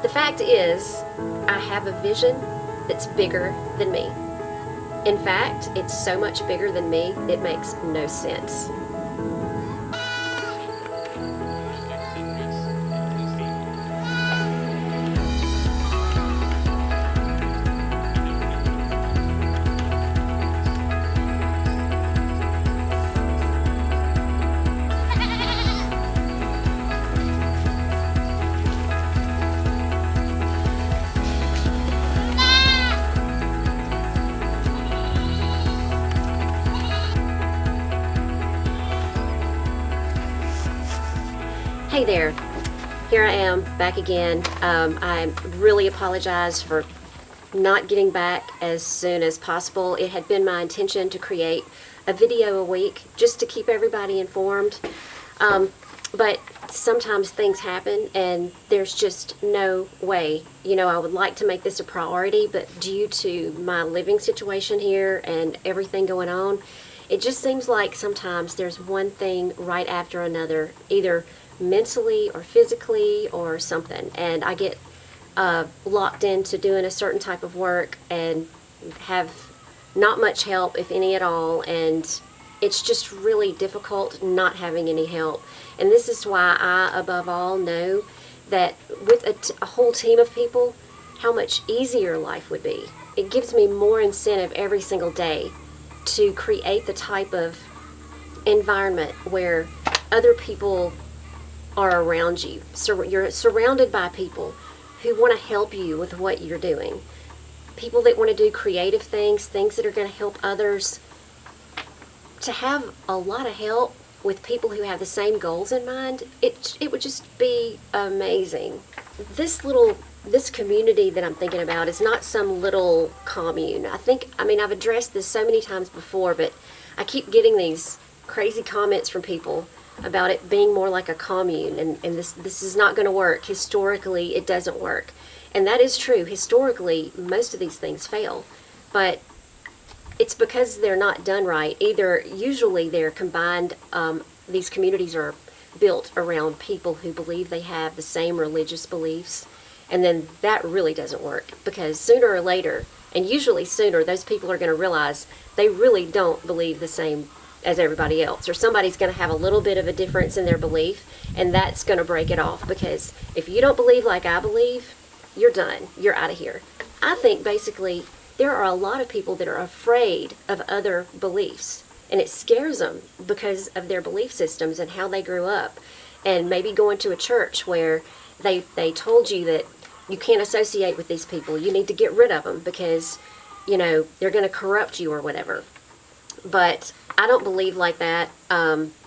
The fact is, I have a vision that's bigger than me. In fact, it's so much bigger than me, it makes no sense. Hey there, here I am back again. I really apologize for not getting back as soon as possible. It had been my intention to create a video a week just to keep everybody informed, but sometimes things happen and there's just no way. You know, I would like to make this a priority, but due to my living situation here and everything going on, it just seems like sometimes there's one thing right after another, either mentally or physically or something, and I get locked into doing a certain type of work and have not much help, if any at all, and it's just really difficult not having any help. And this is why I, above all, know that with a whole team of people, how much easier life would be. It gives me more incentive every single day to create the type of environment where other people are around you. So you're surrounded by people who want to help you with what you're doing. People that want to do creative things, things that are going to help others. To have a lot of help with people who have the same goals in mind, it would just be amazing. This community that I'm thinking about is not some little commune. I've addressed this so many times before, but I keep getting these crazy comments from people about it being more like a commune, and this is not going to work. Historically, it doesn't work. And that is true. Historically, most of these things fail. But it's because they're not done right. Usually they're combined, these communities are built around people who believe they have the same religious beliefs, and then that really doesn't work, because sooner or later, and usually sooner, those people are going to realize they really don't believe the same as everybody else, or somebody's going to have a little bit of a difference in their belief, and that's going to break it off. Because if you don't believe like I believe, you're done. You're out of here. I think basically there are a lot of people that are afraid of other beliefs, and it scares them because of their belief systems and how they grew up, and maybe going to a church where they told you that you can't associate with these people. You need to get rid of them because, you know, they're going to corrupt you or whatever. But I don't believe like that.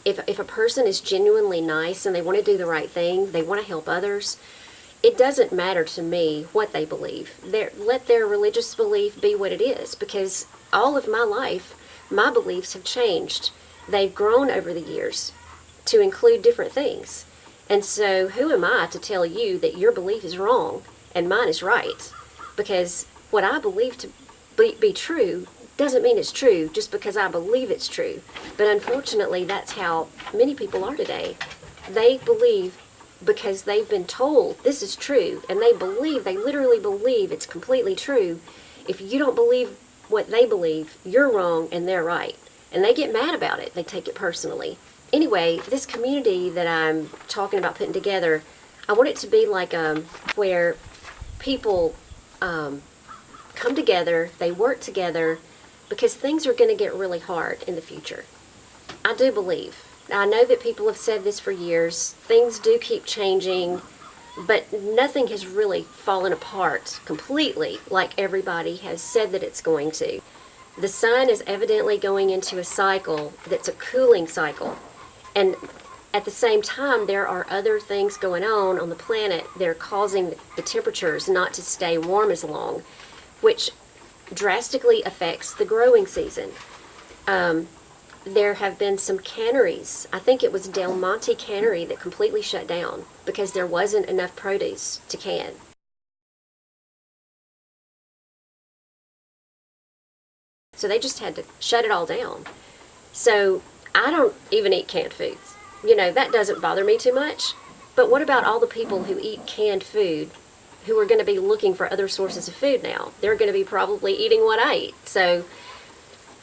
If a person is genuinely nice and they want to do the right thing, they want to help others, it doesn't matter to me what they believe. Let their religious belief be what it is, because all of my life, my beliefs have changed. They've grown over the years to include different things. And so who am I to tell you that your belief is wrong and mine is right? Because what I believe to be true doesn't mean it's true just because I believe it's true. But unfortunately, that's how many people are today. They believe because they've been told this is true, and they literally believe it's completely true. If you don't believe what they believe, you're wrong and they're right. And they get mad about it. They take it personally. Anyway, this community that I'm talking about putting together, I want it to be like where people come together, they work together, because things are going to get really hard in the future. I do believe. I know that people have said this for years. Things do keep changing, but nothing has really fallen apart completely like everybody has said that it's going to. The sun is evidently going into a cycle that's a cooling cycle. And at the same time, there are other things going on the planet that are causing the temperatures not to stay warm as long, which drastically affects the growing season. There have been some canneries. I think it was Del Monte Cannery that completely shut down because there wasn't enough produce to can. So they just had to shut it all down. So I don't even eat canned foods. You know, that doesn't bother me too much. But what about all the people who eat canned food who are going to be looking for other sources of food now. They're going to be probably eating what I eat. So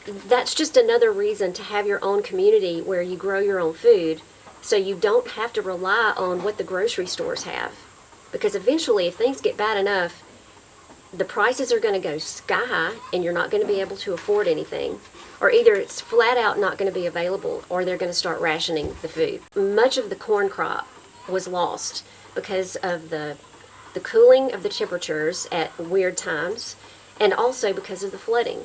that's just another reason to have your own community where you grow your own food, so you don't have to rely on what the grocery stores have. Because eventually, if things get bad enough, the prices are going to go sky high and you're not going to be able to afford anything. Or either it's flat out not going to be available, or they're going to start rationing the food. Much of the corn crop was lost because of the cooling of the temperatures at weird times, and also because of the flooding.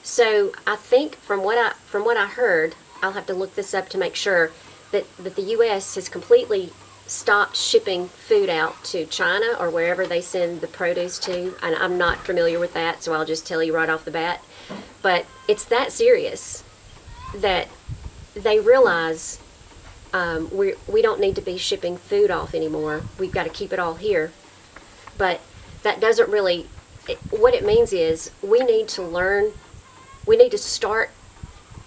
So I think from what I heard, I'll have to look this up to make sure, that the U.S. has completely stopped shipping food out to China or wherever they send the produce to. And I'm not familiar with that, so I'll just tell you right off the bat. But it's that serious that they realize we don't need to be shipping food off anymore. We've got to keep it all here. But that doesn't really, what it means is we need to start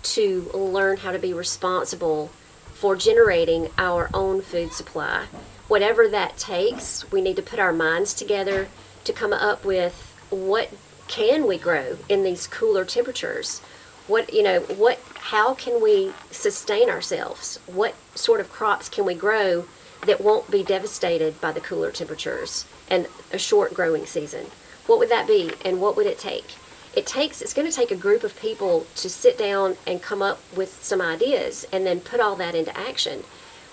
to learn how to be responsible for generating our own food supply. Whatever that takes, we need to put our minds together to come up with what can we grow in these cooler temperatures. How can we sustain ourselves? What sort of crops can we grow that won't be devastated by the cooler temperatures and a short growing season? What would that be, and what would it take? It's going to take a group of people to sit down and come up with some ideas and then put all that into action.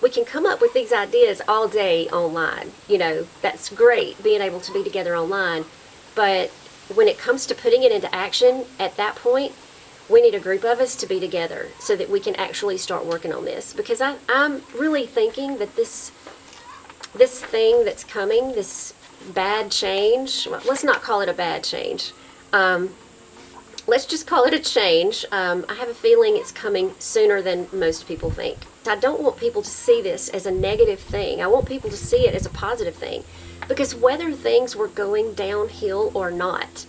We can come up with these ideas all day online. That's great, being able to be together online. But when it comes to putting it into action, at that point, we need a group of us to be together so that we can actually start working on this. Because I'm really thinking that this thing that's coming, this bad change, well, let's not call it a bad change. Let's just call it a change. I have a feeling it's coming sooner than most people think. I don't want people to see this as a negative thing. I want people to see it as a positive thing. Because whether things were going downhill or not,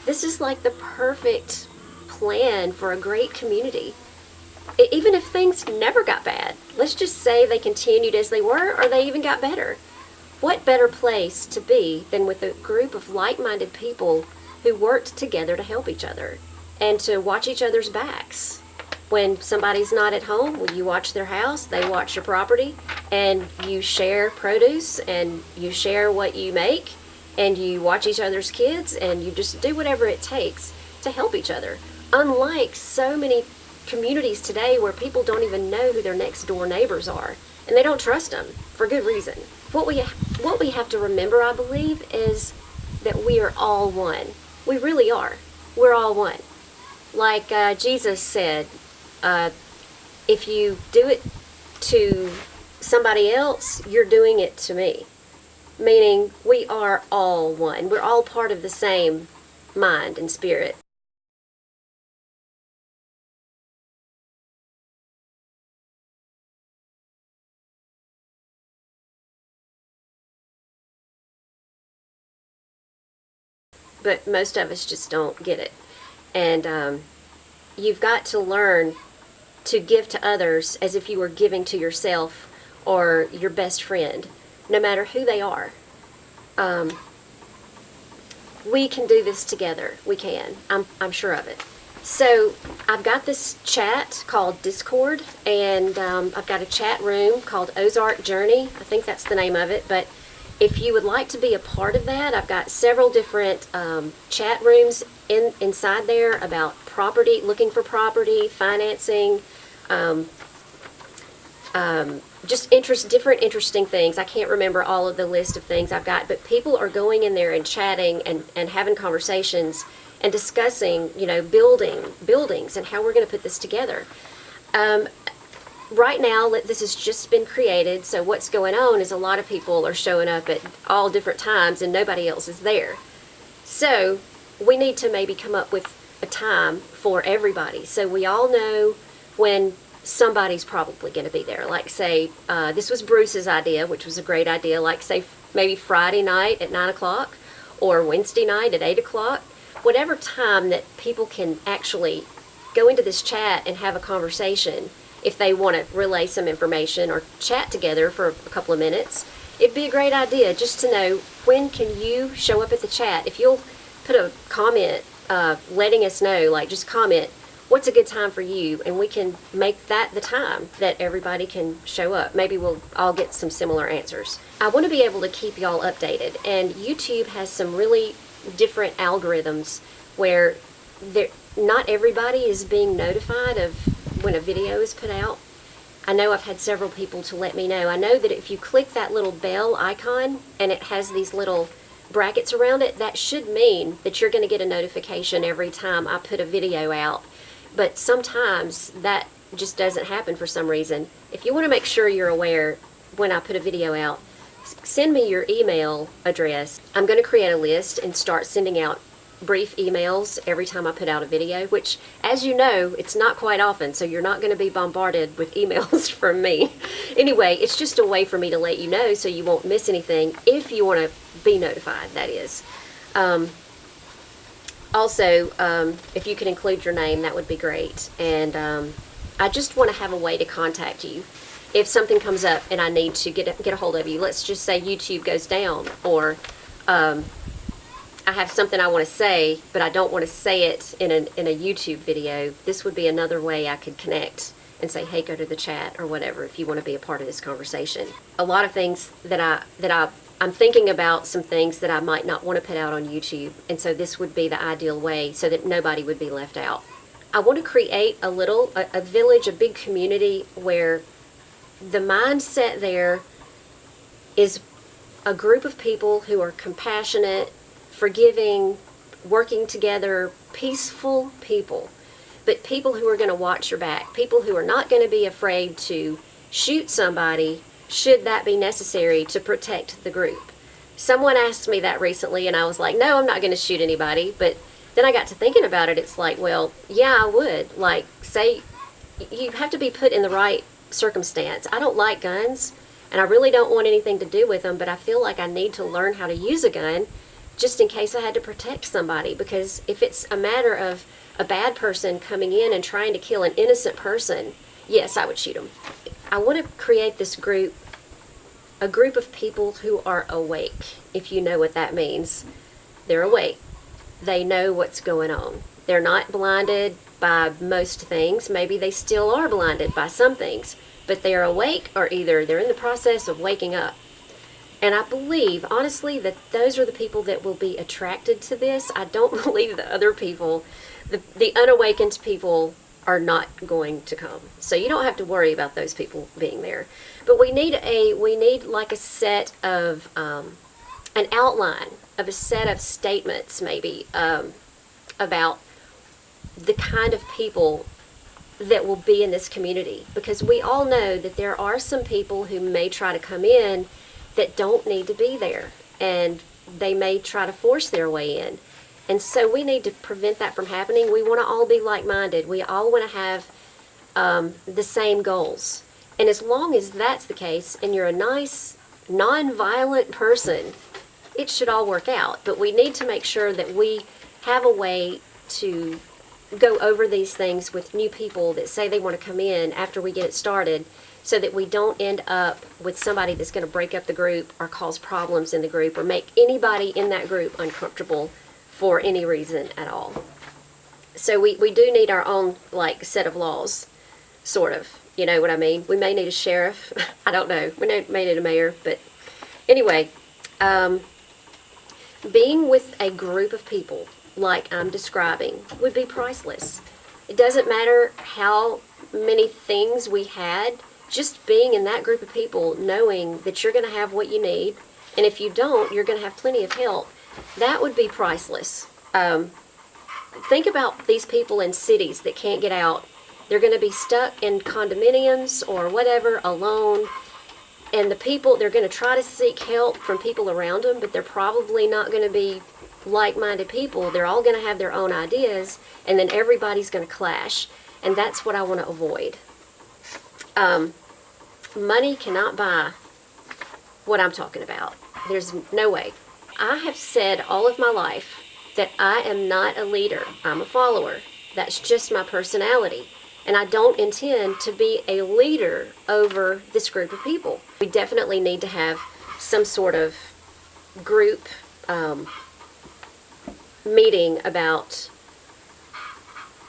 this is like the perfect plan for a great community. Even if things never got bad, let's just say they continued as they were, or they even got better. What better place to be than with a group of like-minded people who worked together to help each other and to watch each other's backs. When somebody's not at home, when you watch their house, they watch your property, and you share produce, and you share what you make, and you watch each other's kids, and you just do whatever it takes to help each other. Unlike so many communities today where people don't even know who their next door neighbors are, and they don't trust them for good reason. What we have to remember, I believe, is that we are all one. We really are. We're all one. Like Jesus said, if you do it to somebody else, you're doing it to me. Meaning, we are all one. We're all part of the same mind and spirit. But most of us just don't get it. And you've got to learn to give to others as if you were giving to yourself or your best friend, no matter who they are. We can do this together. We can. I'm sure of it. So I've got this chat called Discord, and I've got a chat room called Ozark Journey. I think that's the name of it. But if you would like to be a part of that, I've got several different chat rooms inside there about property, looking for property, financing, just different interesting things. I can't remember all of the list of things I've got, but people are going in there and chatting and having conversations and discussing, buildings and how we're going to put this together. Right now, this has just been created, so what's going on is a lot of people are showing up at all different times and nobody else is there. So we need to maybe come up with a time for everybody, so we all know when somebody's probably going to be there. Like, say, this was Bruce's idea, which was a great idea, like, say, maybe Friday night at 9 o'clock or Wednesday night at 8 o'clock, whatever time that people can actually go into this chat and have a conversation if they want to relay some information or chat together for a couple of minutes. it'd be a great idea just to know when can you show up at the chat. If you'll put a comment letting us know, like just comment, what's a good time for you, and we can make that the time that everybody can show up. Maybe we'll all get some similar answers. I want to be able to keep y'all updated, and YouTube has some really different algorithms where not everybody is being notified of when a video is put out. I know I've had several people to let me know. I know that if you click that little bell icon and it has these little brackets around it, that should mean that you're going to get a notification every time I put a video out. But sometimes that just doesn't happen for some reason. If you want to make sure you're aware when I put a video out, send me your email address. I'm going to create a list and start sending out brief emails every time I put out a video, which, as you know, it's not quite often, so you're not going to be bombarded with emails from me. Anyway, it's just a way for me to let you know so you won't miss anything if you want to be notified, that is. Also, if you could include your name, that would be great. And I just want to have a way to contact you. If something comes up and I need to get a hold of you, let's just say YouTube goes down, or I have something I want to say, but I don't want to say it in a YouTube video. This would be another way I could connect and say, hey, go to the chat or whatever if you want to be a part of this conversation. A lot of things I'm thinking about some things that I might not want to put out on YouTube, and so this would be the ideal way so that nobody would be left out. I want to create a village, a big community where the mindset there is a group of people who are compassionate, forgiving, working together, peaceful people, but people who are going to watch your back, people who are not going to be afraid to shoot somebody should that be necessary to protect the group. Someone asked me that recently, and I was like, no, I'm not going to shoot anybody. But then I got to thinking about it. It's like, well, yeah, I would. Like, say, you have to be put in the right circumstance. I don't like guns, and I really don't want anything to do with them, but I feel like I need to learn how to use a gun just in case I had to protect somebody. Because if it's a matter of a bad person coming in and trying to kill an innocent person, yes, I would shoot them. I want to create this group, a group of people who are awake, if you know what that means. They're awake. They know what's going on. They're not blinded by most things. Maybe they still are blinded by some things, but they're awake, or either they're in the process of waking up. And I believe, honestly, that those are the people that will be attracted to this. I don't believe the other people, the unawakened people, are not going to come. So you don't have to worry about those people being there. But we need like a set of, an outline of a set of statements maybe about the kind of people that will be in this community. Because we all know that there are some people who may try to come in that don't need to be there. And they may try to force their way in. And so we need to prevent that from happening. We want to all be like-minded. We all want to have the same goals. And as long as that's the case, and you're a nice, non-violent person, it should all work out. But we need to make sure that we have a way to go over these things with new people that say they want to come in after we get it started, so that we don't end up with somebody that's going to break up the group or cause problems in the group or make anybody in that group uncomfortable for any reason at all. So we do need our own, like, set of laws, sort of. You know what I mean? We may need a sheriff. I don't know. We may need a mayor. But anyway, being with a group of people like I'm describing would be priceless. It doesn't matter how many things we had. Just being in that group of people, knowing that you're going to have what you need, and if you don't, you're going to have plenty of help. That would be priceless. Think about these people in cities that can't get out. They're going to be stuck in condominiums or whatever, alone. And the people, they're going to try to seek help from people around them, but they're probably not going to be like-minded people. They're all going to have their own ideas, and then everybody's going to clash. And that's what I want to avoid. Money cannot buy what I'm talking about. There's no way. I have said all of my life that I am not a leader. I'm a follower. That's just my personality. And I don't intend to be a leader over this group of people. We definitely need to have some sort of group meeting about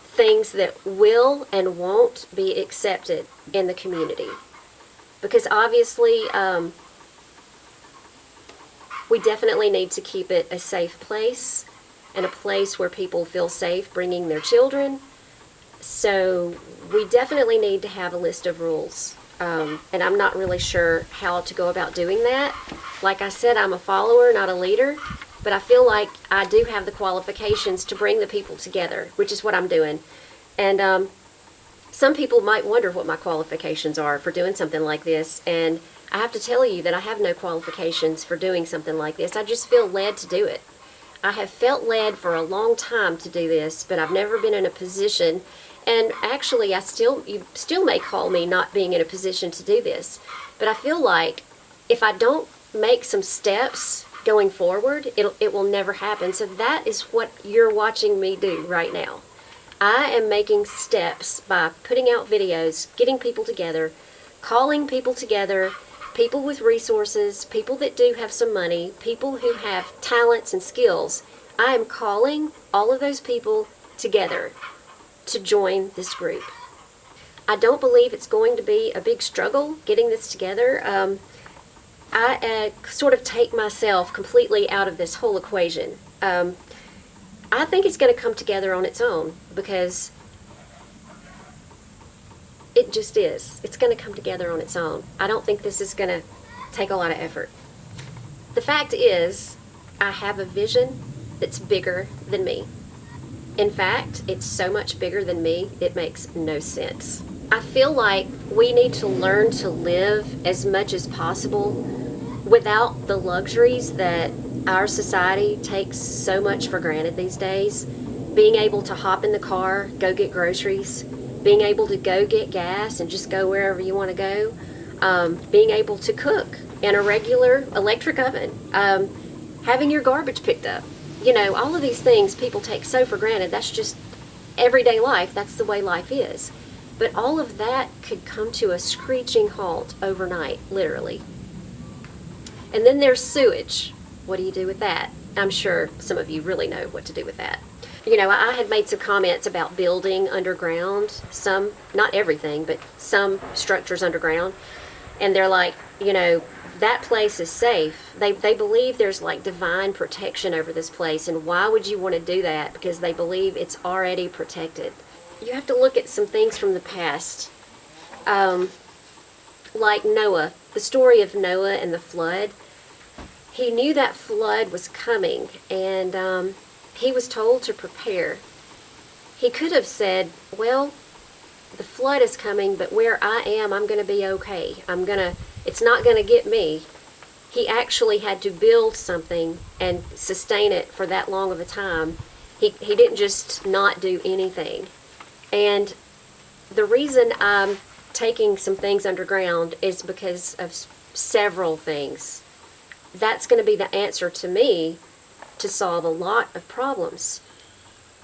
things that will and won't be accepted in the community. Because obviously, we definitely need to keep it a safe place and a place where people feel safe bringing their children. So we definitely need to have a list of rules. And I'm not really sure how to go about doing that. Like I said, I'm a follower, not a leader. But I feel like I do have the qualifications to bring the people together, which is what I'm doing. And some people might wonder what my qualifications are for doing something like this. And I have to tell you that I have no qualifications for doing something like this. I just feel led to do it. I have felt led for a long time to do this, but I've never been in a position. And actually, you still may call me not being in a position to do this. But I feel like if I don't make some steps going forward, it will never happen. So that is what you're watching me do right now. I am making steps by putting out videos, getting people together, calling people together, people with resources, people that do have some money, people who have talents and skills. I am calling all of those people together to join this group. I don't believe it's going to be a big struggle getting this together. I sort of take myself completely out of this whole equation. I think it's going to come together on its own because it just is. It's going to come together on its own. I don't think this is going to take a lot of effort. The fact is, I have a vision that's bigger than me. In fact, it's so much bigger than me, it makes no sense. I feel like we need to learn to live as much as possible without the luxuries that our society takes so much for granted these days. Being able to hop in the car, go get groceries, being able to go get gas and just go wherever you want to go, being able to cook in a regular electric oven, having your garbage picked up. You know, all of these things people take so for granted. That's just everyday life. That's the way life is. But all of that could come to a screeching halt overnight, literally. And then there's sewage. What do you do with that? I'm sure some of you really know what to do with that. You know, I had made some comments about building underground, some, not everything, but some structures underground. And they're like, you know, that place is safe. They believe there's like divine protection over this place. And why would you want to do that? Because they believe it's already protected. You have to look at some things from the past. Like Noah, the story of Noah and the flood. He knew that flood was coming, and he was told to prepare. He could have said, well, the flood is coming, but where I am, I'm going to be okay. It's not going to get me. He actually had to build something and sustain it for that long of a time. He didn't just not do anything. And the reason I'm taking some things underground is because of several things. That's going to be the answer to me to solve a lot of problems.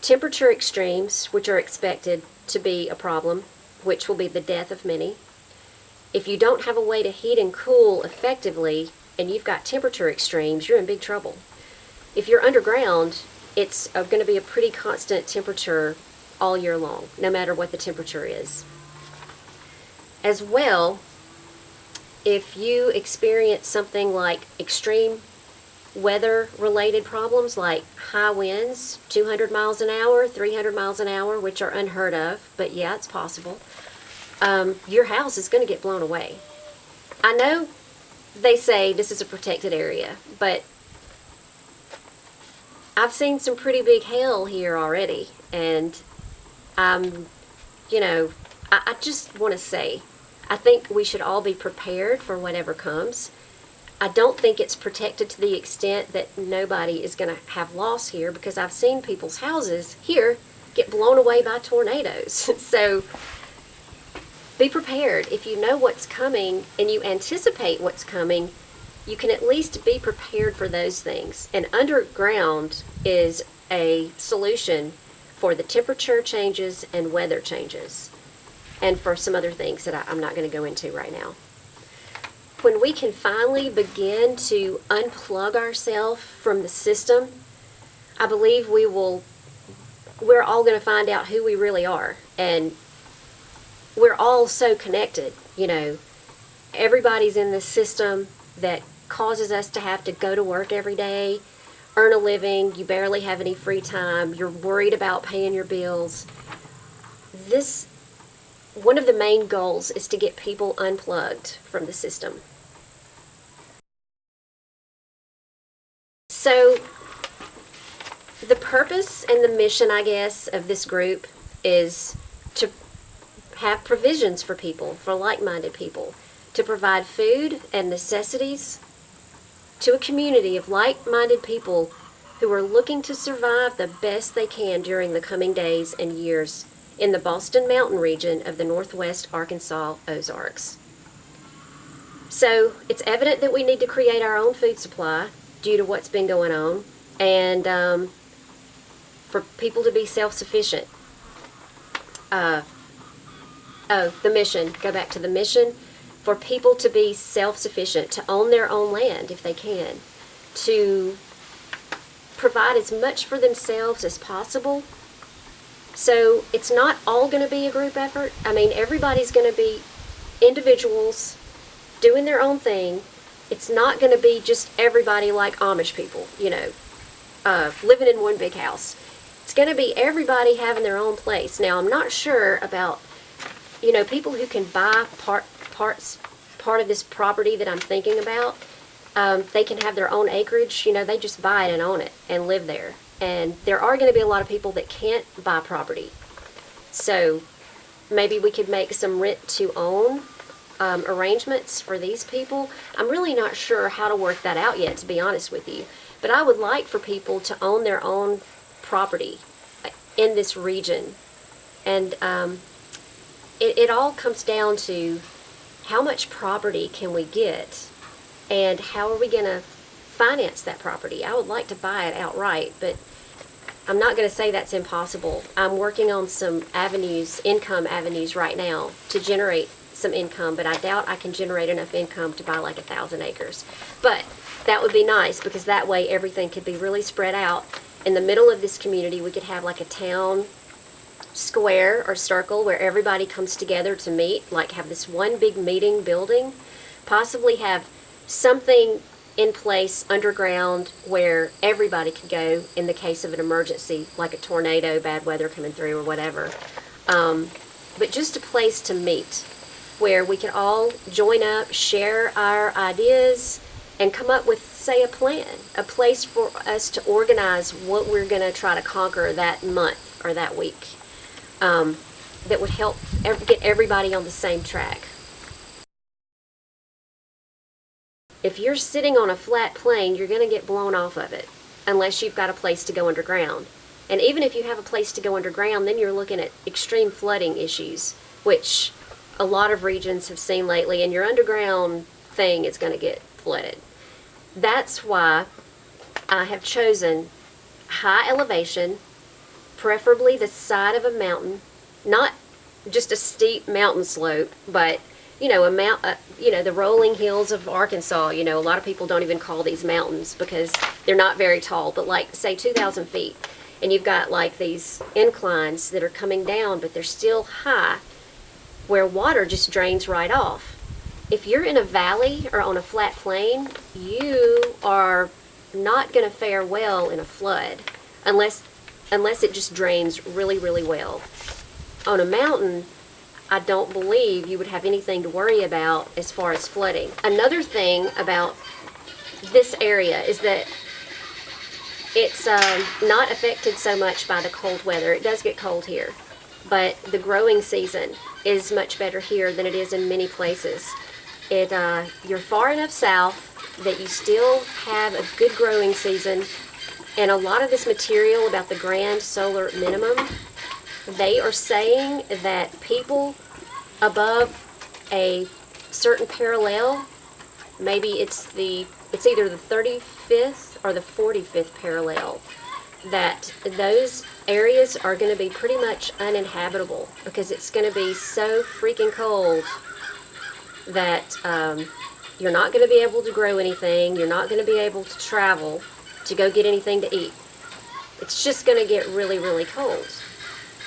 Temperature extremes, which are expected to be a problem, which will be the death of many. If you don't have a way to heat and cool effectively, and you've got temperature extremes, you're in big trouble. If you're underground, it's going to be a pretty constant temperature all year long, no matter what the temperature is. As well, if you experience something like extreme weather-related problems like high winds, 200 miles an hour, 300 miles an hour, which are unheard of, but yeah, it's possible, your house is going to get blown away. I know they say this is a protected area, but I've seen some pretty big hail here already, and I just want to say, I think we should all be prepared for whatever comes. I don't think it's protected to the extent that nobody is going to have loss here, because I've seen people's houses here get blown away by tornadoes. So be prepared. If you know what's coming and you anticipate what's coming, you can at least be prepared for those things. And underground is a solution for the temperature changes and weather changes, and for some other things that I'm not going to go into right now. when we can finally begin to unplug ourselves from the system, I believe we're all going to find out who we really are. And we're all so connected, you know. Everybody's in this system that causes us to have to go to work every day, earn a living, you barely have any free time, you're worried about paying your bills. One of the main goals is to get people unplugged from the system. So, the purpose and the mission, I guess, of this group is to have provisions for people, for like-minded people, to provide food and necessities to a community of like-minded people who are looking to survive the best they can during the coming days and years in the Boston Mountain region of the Northwest Arkansas Ozarks. So it's evident that we need to create our own food supply due to what's been going on, and for people to be self-sufficient. The mission, go back to the mission, for people to be self-sufficient, to own their own land if they can, to provide as much for themselves as possible. So it's not all going to be a group effort. I mean, everybody's going to be individuals doing their own thing. It's not going to be just everybody like Amish people, you know, living in one big house. It's going to be everybody having their own place. Now, I'm not sure about, you know, people who can buy part of this property that I'm thinking about. They can have their own acreage. You know, they just buy it and own it and live there. And there are going to be a lot of people that can't buy property. So maybe we could make some rent-to-own arrangements for these people. I'm really not sure how to work that out yet, to be honest with you. But I would like for people to own their own property in this region. And it all comes down to how much property can we get, and how are we going to finance that property. I would like to buy it outright, but I'm not going to say that's impossible. I'm working on some income avenues right now to generate some income, but I doubt I can generate enough income to buy like 1,000 acres. But that would be nice, because that way everything could be really spread out. In the middle of this community, we could have like a town square or circle where everybody comes together to meet, like have this one big meeting building, possibly have something in place underground where everybody could go in the case of an emergency, like a tornado, bad weather coming through or whatever. But just a place to meet where we could all join up, share our ideas, and come up with, say, a plan, a place for us to organize what we're going to try to conquer that month or that week, that would help get everybody on the same track. If you're sitting on a flat plane, you're going to get blown off of it unless you've got a place to go underground. And even if you have a place to go underground, then you're looking at extreme flooding issues, which a lot of regions have seen lately, and your underground thing is going to get flooded. That's why I have chosen high elevation, preferably the side of a mountain, not just a steep mountain slope, but you know, the rolling hills of Arkansas. You know, a lot of people don't even call these mountains because they're not very tall, but like, say, 2,000 feet. And you've got like these inclines that are coming down, but they're still high, where water just drains right off. If you're in a valley or on a flat plain, you are not going to fare well in a flood unless it just drains really, really well. On a mountain, I don't believe you would have anything to worry about as far as flooding. Another thing about this area is that it's not affected so much by the cold weather. It does get cold here, but the growing season is much better here than it is in many places. You're far enough south that you still have a good growing season, and a lot of this material about the grand solar minimum, they are saying that people above a certain parallel, maybe it's either the 35th or the 45th parallel, that those areas are going to be pretty much uninhabitable because it's going to be so freaking cold that You're not going to be able to grow anything. You're not going to be able to travel to go get anything to eat. It's just going to get really, really cold.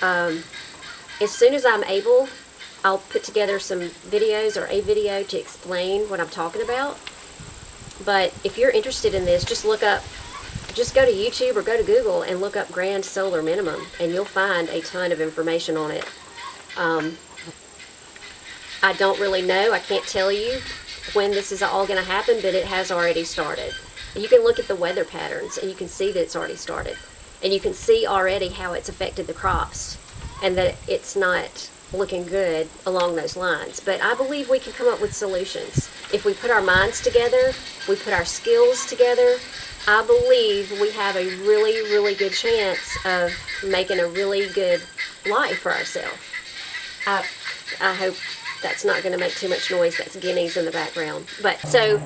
As soon as I'm able, I'll put together some videos or a video to explain what I'm talking about. But if you're interested in this, just go to YouTube or go to Google and look up grand solar minimum, and you'll find a ton of information on it. I don't really know. I can't tell you when this is all going to happen, but it has already started. You can look at the weather patterns, and you can see that it's already started. And you can see already how it's affected the crops, and that it's not looking good along those lines. But I believe we can come up with solutions. If we put our minds together, we put our skills together, I believe we have a really, really good chance of making a really good life for ourselves. I hope that's not going to make too much noise. That's guineas in the background. But so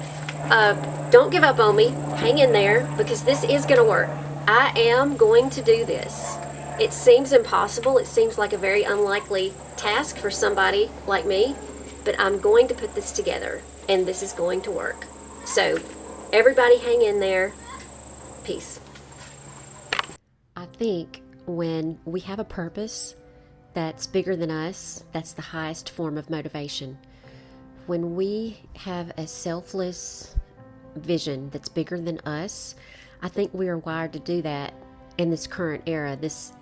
don't give up on me. Hang in there, because this is going to work. I am going to do this. It seems impossible. It seems like a very unlikely task for somebody like me, but I'm going to put this together, and this is going to work. So everybody hang in there. Peace. I think when we have a purpose that's bigger than us, that's the highest form of motivation. When we have a selfless vision that's bigger than us, I think we are wired to do that in this current era. This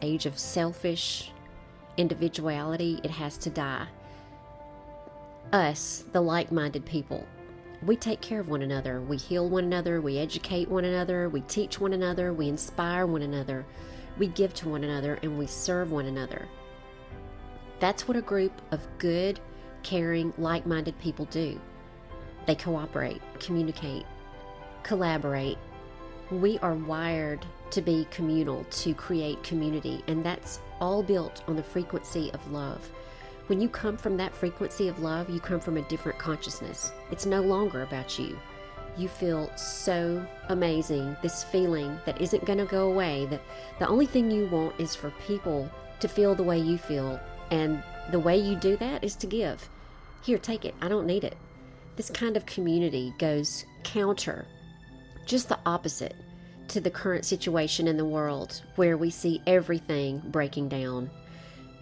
age of selfish individuality, it has to die. Us, the like-minded people, we take care of one another. We heal one another. We educate one another. We teach one another. We inspire one another. We give to one another, and we serve one another. That's what a group of good, caring, like-minded people do. They cooperate, communicate, collaborate. We are wired to be communal, to create community, and that's all built on the frequency of love. When you come from that frequency of love, you come from a different consciousness. It's no longer about you. You feel so amazing, this feeling that isn't going to go away, that the only thing you want is for people to feel the way you feel, and the way you do that is to give. Here, take it. I don't need it. This kind of community goes counter, just the opposite, to the current situation in the world where we see everything breaking down.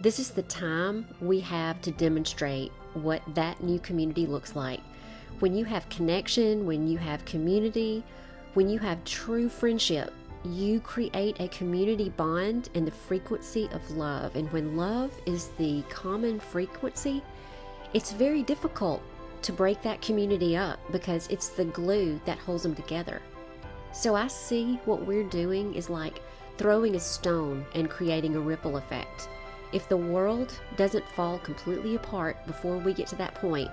This is the time we have to demonstrate what that new community looks like. When you have connection, when you have community, when you have true friendship, you create a community bond in the frequency of love. And when love is the common frequency, it's very difficult to break that community up, because it's the glue that holds them together. So I see what we're doing is like throwing a stone and creating a ripple effect. If the world doesn't fall completely apart before we get to that point,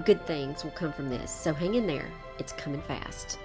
good things will come from this. So hang in there. It's coming fast.